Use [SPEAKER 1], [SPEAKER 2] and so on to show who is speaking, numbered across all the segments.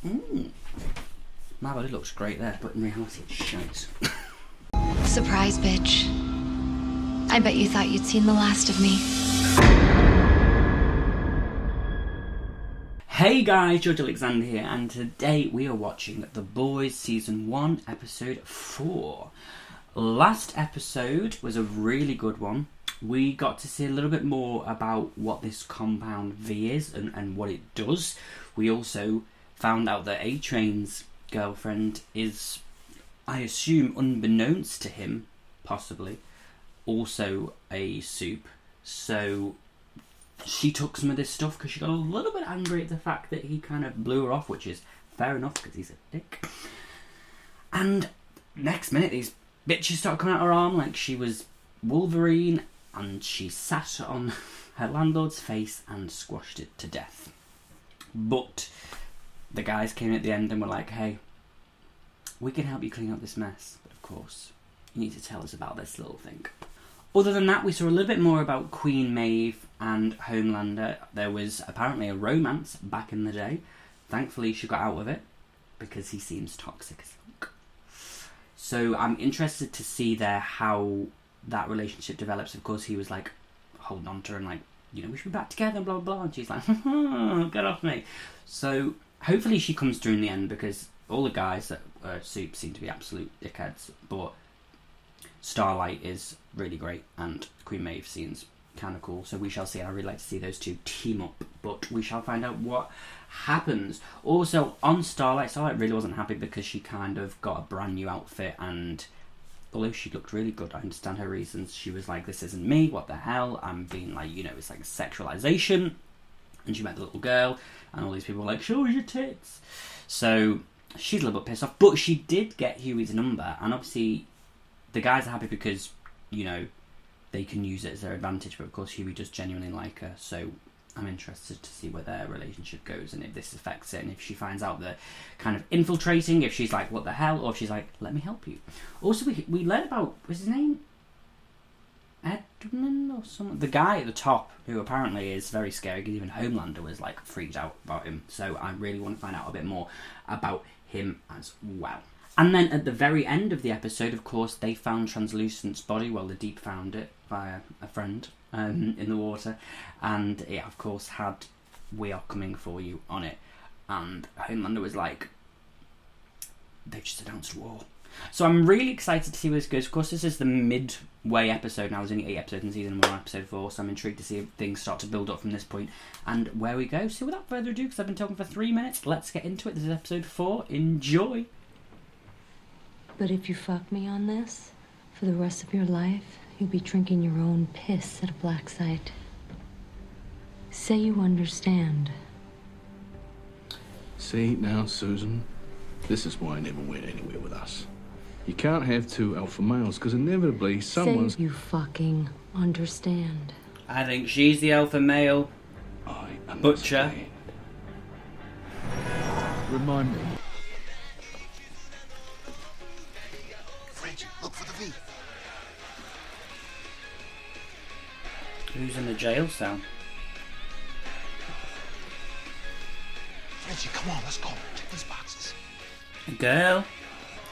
[SPEAKER 1] My body looks great there, but in reality it's shite.
[SPEAKER 2] Surprise, bitch. I bet you thought you'd seen the last of me.
[SPEAKER 1] Hey guys, George Alexander here, and today we are watching The Boys Season 1, Episode 4. Last episode was a really good one. We got to see a little bit more about what this Compound V is and what it does. We also found out that A-Train's girlfriend is, I assume unbeknownst to him, possibly, also a soup. So she took some of this stuff because she got a little bit angry at the fact that he kind of blew her off, which is fair enough because he's a dick. And next minute, these bitches started coming out her arm like she was Wolverine, and she sat on her landlord's face and squashed it to death. But the guys came in at the end and were like, hey, we can help you clean up this mess, but of course, you need to tell us about this little thing. Other than that, we saw a little bit more about Queen Maeve and Homelander. There was apparently a romance back in the day. Thankfully, she got out of it because he seems toxic as fuck. So I'm interested to see there how that relationship develops. Of course, he was like holding on to her and like, you know, we should be back together, blah, blah, blah. And she's like, get off me. So hopefully she comes through in the end because all the guys that are soup seem to be absolute dickheads. But Starlight is really great and Queen Maeve seems kind of cool. So we shall see. I really like to see those two team up. But we shall find out what happens. Also, on Starlight really wasn't happy because she kind of got a brand new outfit, and although she looked really good, I understand her reasons. She was like, this isn't me, what the hell? I'm being like, you know, it's like sexualization. And she met the little girl, and all these people were like, show us your tits. So she's a little bit pissed off, but she did get Huey's number, and obviously the guys are happy because, you know, they can use it as their advantage, but of course Huey does genuinely like her, so I'm interested to see where their relationship goes and if this affects it, and if she finds out they're kind of infiltrating, if she's like, what the hell, or if she's like, let me help you. Also, we learned about, what's his name? Edmund or something? The guy at the top, who apparently is very scary, because even Homelander was like freaked out about him, so I really want to find out a bit more about him as well. And then at the very end of the episode, of course, they found Translucent's body. Well, the Deep found it via a friend in the water. And it, of course, had "We are coming for you" on it. And Homelander was like, they've just announced war. So I'm really excited to see where this goes. Of course, this is the midway episode. Now, there's only 8 episodes in season 1, episode 4. So I'm intrigued to see if things start to build up from this point and where we go. So without further ado, because I've been talking for 3 minutes, let's get into it. This is episode 4. Enjoy.
[SPEAKER 3] But if you fuck me on this, for the rest of your life, you'll be drinking your own piss at a black site. Say you understand.
[SPEAKER 4] See, now, Susan, this is why I never went anywhere with us. You can't have 2 alpha males, because inevitably someone's...
[SPEAKER 3] Say you fucking understand.
[SPEAKER 1] I think she's the alpha male.
[SPEAKER 4] I
[SPEAKER 1] Butcher.
[SPEAKER 4] understand. Remind me.
[SPEAKER 5] Look for the V.
[SPEAKER 1] Who's in the jail cell?
[SPEAKER 5] Reggie, come on, let's go. Check these boxes.
[SPEAKER 1] A girl?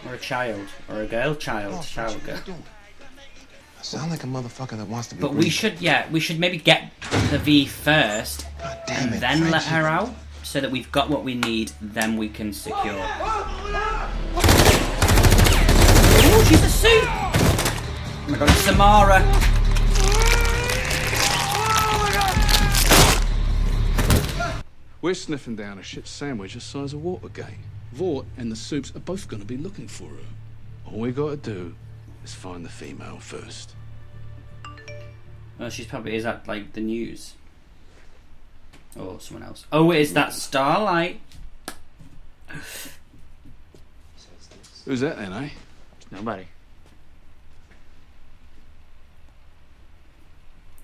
[SPEAKER 1] Or a child? Or a girl child?
[SPEAKER 5] Come on,
[SPEAKER 1] Child
[SPEAKER 5] Reggie,
[SPEAKER 1] girl.
[SPEAKER 5] what you doing? I sound like a motherfucker that wants to be
[SPEAKER 1] But we
[SPEAKER 5] breathing.
[SPEAKER 1] should maybe get the V first,
[SPEAKER 5] God damn
[SPEAKER 1] and
[SPEAKER 5] it,
[SPEAKER 1] then let
[SPEAKER 5] Frenchie.
[SPEAKER 1] her out, so that we've got what we need, then we can secure. Oh, she's a suit! Oh my god, it's Samara!
[SPEAKER 4] We're sniffing down a shit sandwich the size of Watergate. Vought and the soups are both going to be looking for her. All we got to do is find the female first.
[SPEAKER 1] Well, she's probably, is that like the news? Or someone else? Oh, is that Starlight?
[SPEAKER 4] Who's that then, eh?
[SPEAKER 6] Nobody.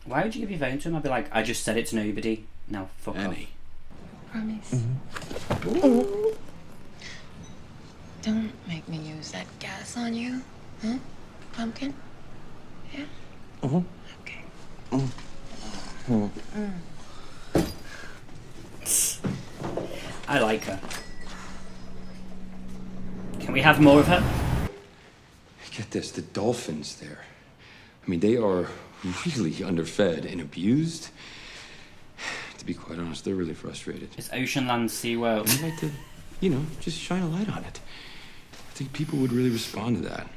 [SPEAKER 1] Why would you give your phone to him? I'd be like, I just said it to nobody. Now fuck
[SPEAKER 4] Annie.
[SPEAKER 3] Promise.
[SPEAKER 2] Don't make me use that gas on you. Huh? Pumpkin? Yeah? Okay.
[SPEAKER 1] I like her. Can we have more of her?
[SPEAKER 6] Get this, the dolphins there. I mean, they are really underfed and abused. To be quite honest, they're really frustrated.
[SPEAKER 1] It's Oceanland SeaWorld.
[SPEAKER 6] I'd like to, just shine a light on it. I think people would really respond to that.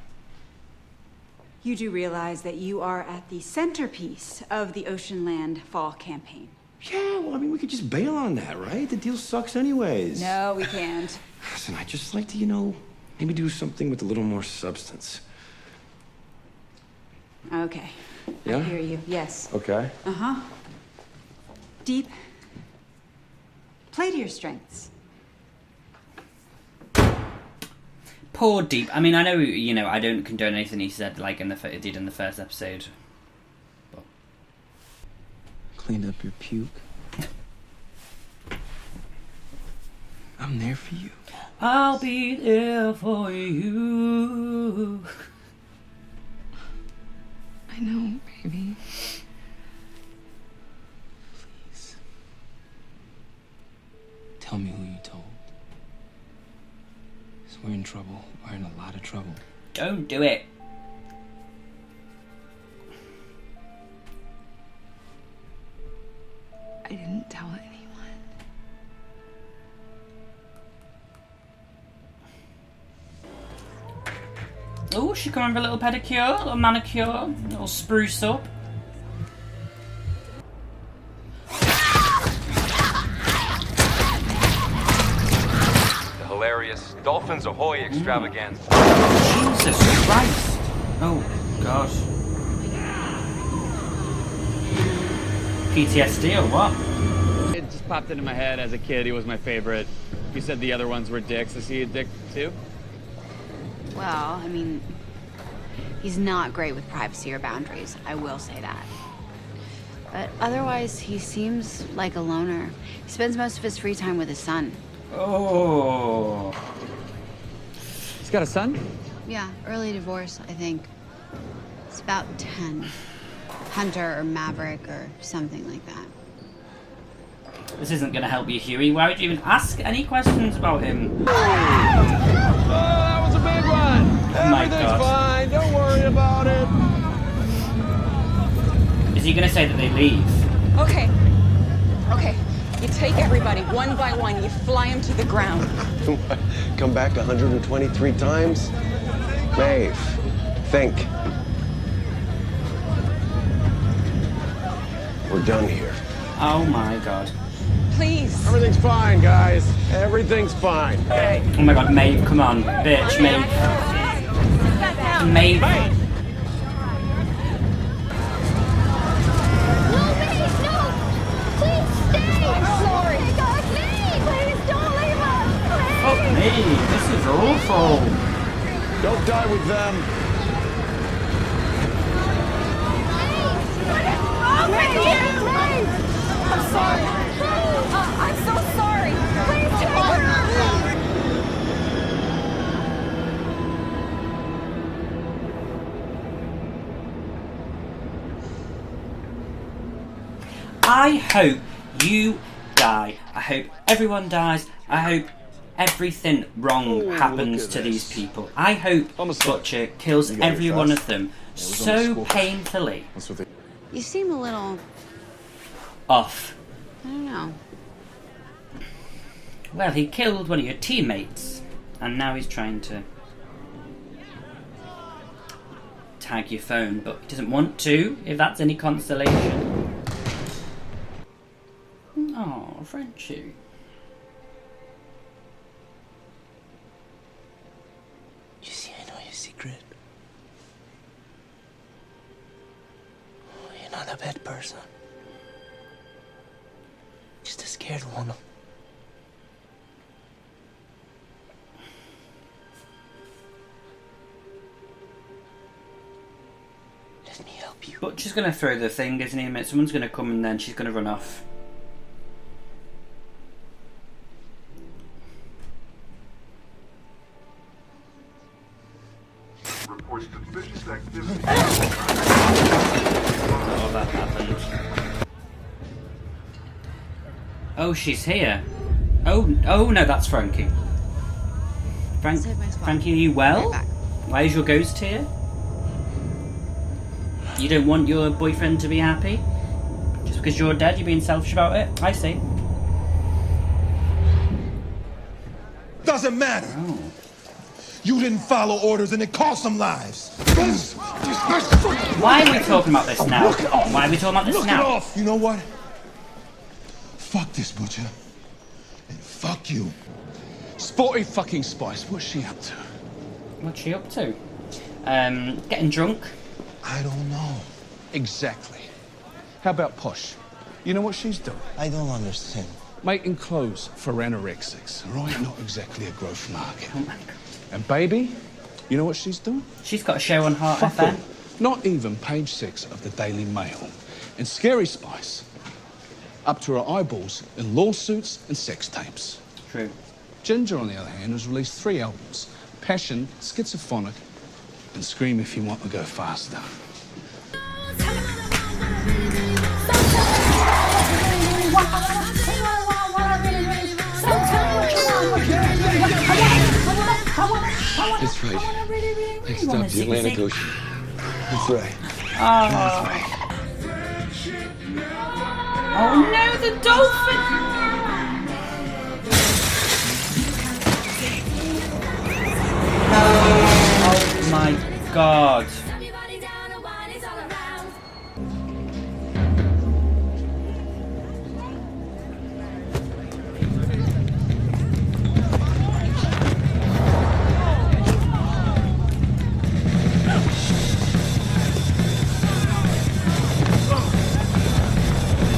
[SPEAKER 7] You do realize that you are at the centerpiece of the Oceanland Fall campaign.
[SPEAKER 6] Yeah, well, I mean, we could just bail on that, right? The deal sucks anyways.
[SPEAKER 7] No, we can't.
[SPEAKER 6] Listen, I'd just like to, maybe do something with a little more substance.
[SPEAKER 7] Okay.
[SPEAKER 6] Yeah?
[SPEAKER 7] I hear you. Yes.
[SPEAKER 6] Okay.
[SPEAKER 7] Uh-huh. Deep. Play to your strengths.
[SPEAKER 1] Poor Deep. I mean, I know, I don't condone anything he said, like, did in the first episode. But...
[SPEAKER 6] Cleaned up your puke. I'm there for you.
[SPEAKER 1] I'll be there for you.
[SPEAKER 2] I know, baby.
[SPEAKER 6] Please. Tell me who you told. 'Cause we're in trouble. We're in a lot of trouble.
[SPEAKER 1] Don't do it.
[SPEAKER 2] I didn't tell anyone.
[SPEAKER 1] Oh, she coming for a little pedicure, a little manicure, a little spruce up.
[SPEAKER 8] The hilarious Dolphins Ahoy extravaganza.
[SPEAKER 1] Jesus Christ. Oh, gosh. PTSD or what?
[SPEAKER 9] It just popped into my head as a kid. He was my favorite. You said the other ones were dicks. Is he a dick too?
[SPEAKER 7] Well, I mean, he's not great with privacy or boundaries. I will say that. But otherwise, he seems like a loner. He spends most of his free time with his son.
[SPEAKER 1] Oh.
[SPEAKER 9] He's got a son?
[SPEAKER 7] Yeah, early divorce, I think. It's about 10. Hunter or Maverick or something like that.
[SPEAKER 1] This isn't going to help you, Huey. Why would you even ask any questions about him?
[SPEAKER 8] That was a big one.
[SPEAKER 1] My
[SPEAKER 8] Everything's
[SPEAKER 1] God.
[SPEAKER 8] fine. Don't worry about it.
[SPEAKER 1] Is he going to say that they leave?
[SPEAKER 10] Okay. Okay. You take everybody one by one, you fly them to the ground.
[SPEAKER 5] Come back 123 times? Maeve, think. We're done here.
[SPEAKER 1] Oh my God.
[SPEAKER 10] Please.
[SPEAKER 8] Everything's fine, guys. Everything's fine. Hey.
[SPEAKER 1] Oh my God, Maeve, come on. Bitch, Maeve. Maeve. Fuck me, this is awful.
[SPEAKER 8] Don't die with them.
[SPEAKER 10] I'm sorry. I'm so sorry. Please take her.
[SPEAKER 1] I hope you die. I hope everyone dies. I hope everything wrong happens to these people. I hope Butcher kills every one of them so painfully.
[SPEAKER 7] You seem a little,
[SPEAKER 1] Off.
[SPEAKER 7] I don't know.
[SPEAKER 1] Well, he killed one of your teammates, and now he's trying to tag your phone, but he doesn't want to, if that's any consolation. Oh, Frenchie.
[SPEAKER 11] You see, I know your secret. You're not a bad person. Just a scared one. Let me help you.
[SPEAKER 1] Butcher's gonna throw the thing, isn't he? Someone's gonna come and then she's gonna run off.
[SPEAKER 12] Reports suspicious activity.
[SPEAKER 1] Oh, that happened. Oh, she's here. Oh no, that's Frankie.
[SPEAKER 7] Save my spot.
[SPEAKER 1] Frankie, are you well?
[SPEAKER 7] Right back.
[SPEAKER 1] Why is your ghost here? You don't want your boyfriend to be happy? Just because you're dead, you're being selfish about it? I see.
[SPEAKER 13] Doesn't matter.
[SPEAKER 1] Oh.
[SPEAKER 13] You didn't follow orders and it cost some lives.
[SPEAKER 1] Why are we talking about this now? Why are we talking about this
[SPEAKER 13] Look
[SPEAKER 1] now?
[SPEAKER 13] it off. You know what? Fuck this butcher. And fuck you.
[SPEAKER 4] Sporty fucking Spice, what's she up to?
[SPEAKER 1] What's she up to? Getting drunk?
[SPEAKER 13] I don't know.
[SPEAKER 4] Exactly. How about Posh? You know what she's doing?
[SPEAKER 11] I don't understand.
[SPEAKER 4] Making clothes for anorexics, all right? Not exactly a growth market.
[SPEAKER 1] Oh my God.
[SPEAKER 4] And baby, you know what she's doing?
[SPEAKER 1] She's got a show on Heart
[SPEAKER 4] Fuck
[SPEAKER 1] FM.
[SPEAKER 4] all. Not even page 6 of the Daily Mail. And Scary Spice, up to her eyeballs in lawsuits and sex tapes.
[SPEAKER 1] True.
[SPEAKER 4] Ginger, on the other hand, has released 3 albums. Passion, Schizophonic, and Scream If You Want to Go Faster.
[SPEAKER 6] That's right. Next stop, the Atlantic Ocean.
[SPEAKER 11] That's right.
[SPEAKER 1] Oh. Oh no, the dolphin! Oh my God.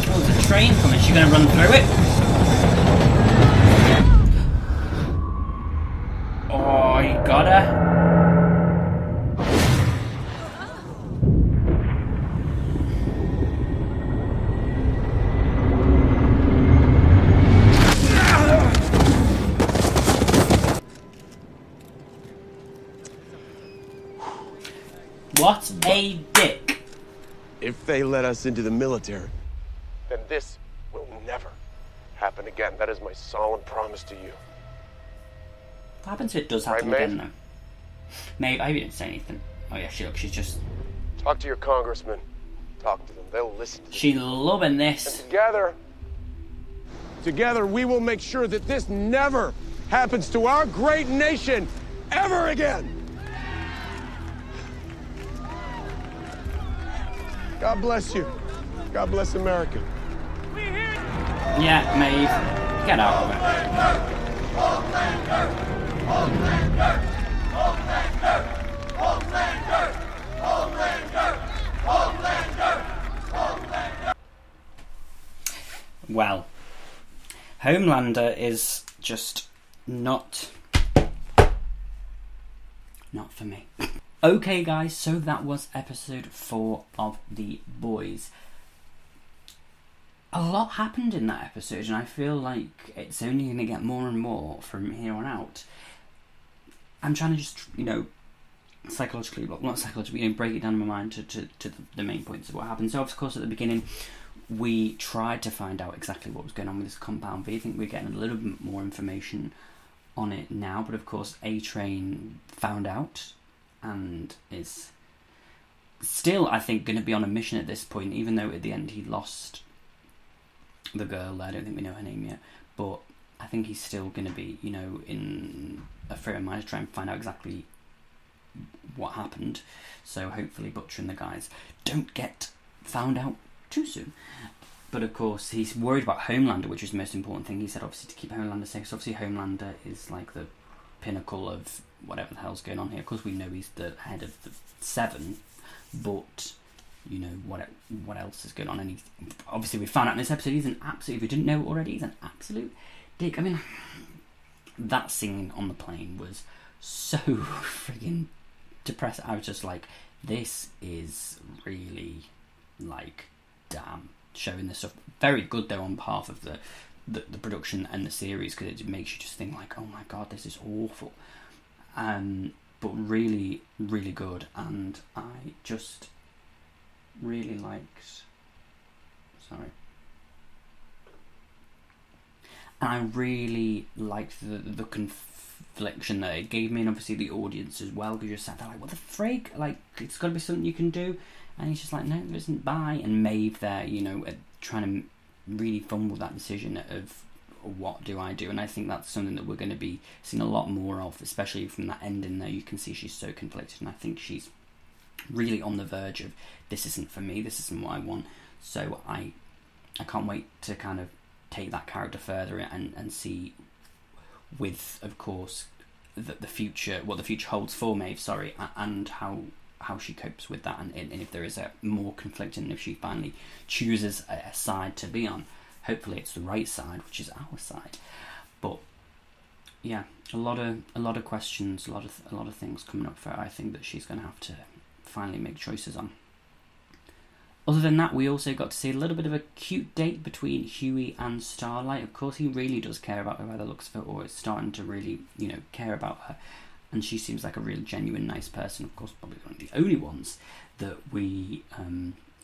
[SPEAKER 1] Oh, there's a train coming. Is she gonna run through it? Oh, you got her. What a dick.
[SPEAKER 5] If they let us into the military, then this will never happen again. That is my solemn promise to you.
[SPEAKER 1] What happens if it does happen again, though? Maeve, I didn't say anything. Oh yeah, she's just...
[SPEAKER 5] Talk to your congressman. Talk to them. They'll listen to you.
[SPEAKER 1] She's loving this.
[SPEAKER 5] Together, we will make sure that this never happens to our great nation ever again. God bless you. God bless America.
[SPEAKER 1] Yeah, Maeve, get out of it. Well, Homelander is just not for me. Okay guys, so that was episode 4 of The Boys. A lot happened in that episode, and I feel like it's only going to get more and more from here on out. I'm trying to just, psychologically, not psychologically, break it down in my mind to the main points of what happened. So, of course, at the beginning, we tried to find out exactly what was going on with this Compound V. I think we're getting a little bit more information on it now, but of course, A-Train found out and is still, I think, going to be on a mission at this point, even though at the end he lost the girl. I don't think we know her name yet, but I think he's still going to be, in a frame of mind to try and find out exactly what happened. So hopefully Butcher and the guys don't get found out too soon. But of course he's worried about Homelander, which is the most important thing. He said obviously to keep Homelander safe. So obviously Homelander is like the pinnacle of whatever the hell's going on here. Of course we know he's the head of the 7, but what else is going on? And he's, obviously we found out in this episode he's an absolute, if we didn't know it already, he's an absolute dick. I mean, that scene on the plane was so friggin' depressing. I was just like, this is really, damn, showing this stuff. Very good though on behalf of the production and the series, because it makes you just think like, oh my god, this is awful. But really, really good, and I just really liked... And I really liked the confliction that it gave me, and obviously the audience as well, because you're sat there like, what the frig? Like, it's got to be something you can do. And he's just like, no, there isn't, bye. And Maeve there, you know, trying to really fumble that decision of what do I do. And I think that's something that we're going to be seeing a lot more of, especially from that ending there. You can see she's so conflicted, and I think she's really on the verge of, this isn't for me, this isn't what I want. So I can't wait to kind of take that character further and see, with, of course, the future, what the future holds for Maeve, and how she copes with that, and if there is a more conflicting, if she finally chooses a side to be on. Hopefully it's the right side, which is our side. But yeah, a lot of questions, a lot of things coming up for her. I think that she's going to have to finally make choices on. Other than that, we also got to see a little bit of a cute date between Hughie and Starlight. Of course, he really does care about her by the looks of it, or is starting to really, you know, care about her. And she seems like a real genuine, nice person. Of course, probably one of the only ones that we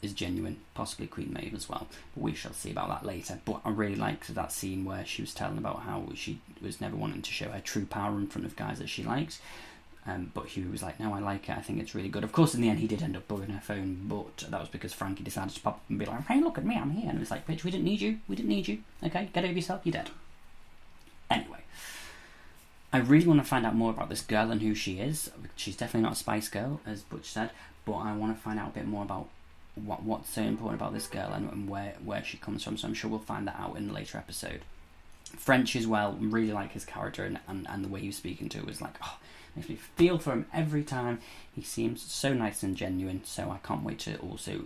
[SPEAKER 1] is genuine, possibly Queen Maeve as well. But we shall see about that later. But I really liked that scene where she was telling about how she was never wanting to show her true power in front of guys that she likes. But Hughie was like, no, I like it, I think it's really good. Of course, in the end, he did end up blowing her phone, but that was because Frankie decided to pop up and be like, hey, look at me, I'm here. And it was like, bitch, we didn't need you. Okay, get over yourself, you're dead. Anyway, I really want to find out more about this girl and who she is. She's definitely not a Spice Girl, as Butch said, but I want to find out a bit more about what's so important about this girl and where she comes from, so I'm sure we'll find that out in a later episode. French as well, really like his character, and the way he was speaking to her was like, oh, makes me feel for him every time. He seems so nice and genuine, so I can't wait to also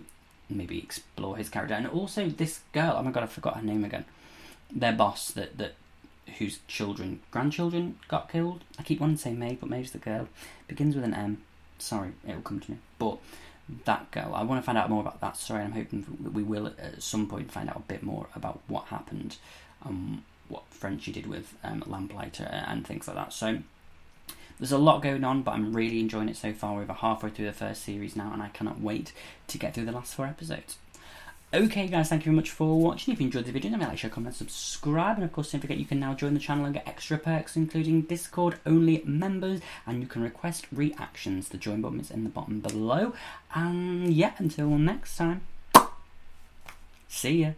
[SPEAKER 1] maybe explore his character. And also this girl, oh my god, I forgot her name again. Their boss, that whose grandchildren got killed. I keep wanting to say Maeve, but Maeve's the girl. Begins with an M. Sorry, it'll come to me. But that girl, I want to find out more about that story. I'm hoping that we will at some point find out a bit more about what happened, what Frenchie did with Lamplighter and things like that. So there's a lot going on, but I'm really enjoying it so far. We're over halfway through the first series now, and I cannot wait to get through the last 4 episodes. Okay guys, thank you very much for watching. If you enjoyed the video, then like, share, comment, subscribe, and of course don't forget you can now join the channel and get extra perks, including Discord only members, and you can request reactions. The join button is in the bottom below. And yeah, until next time, see ya.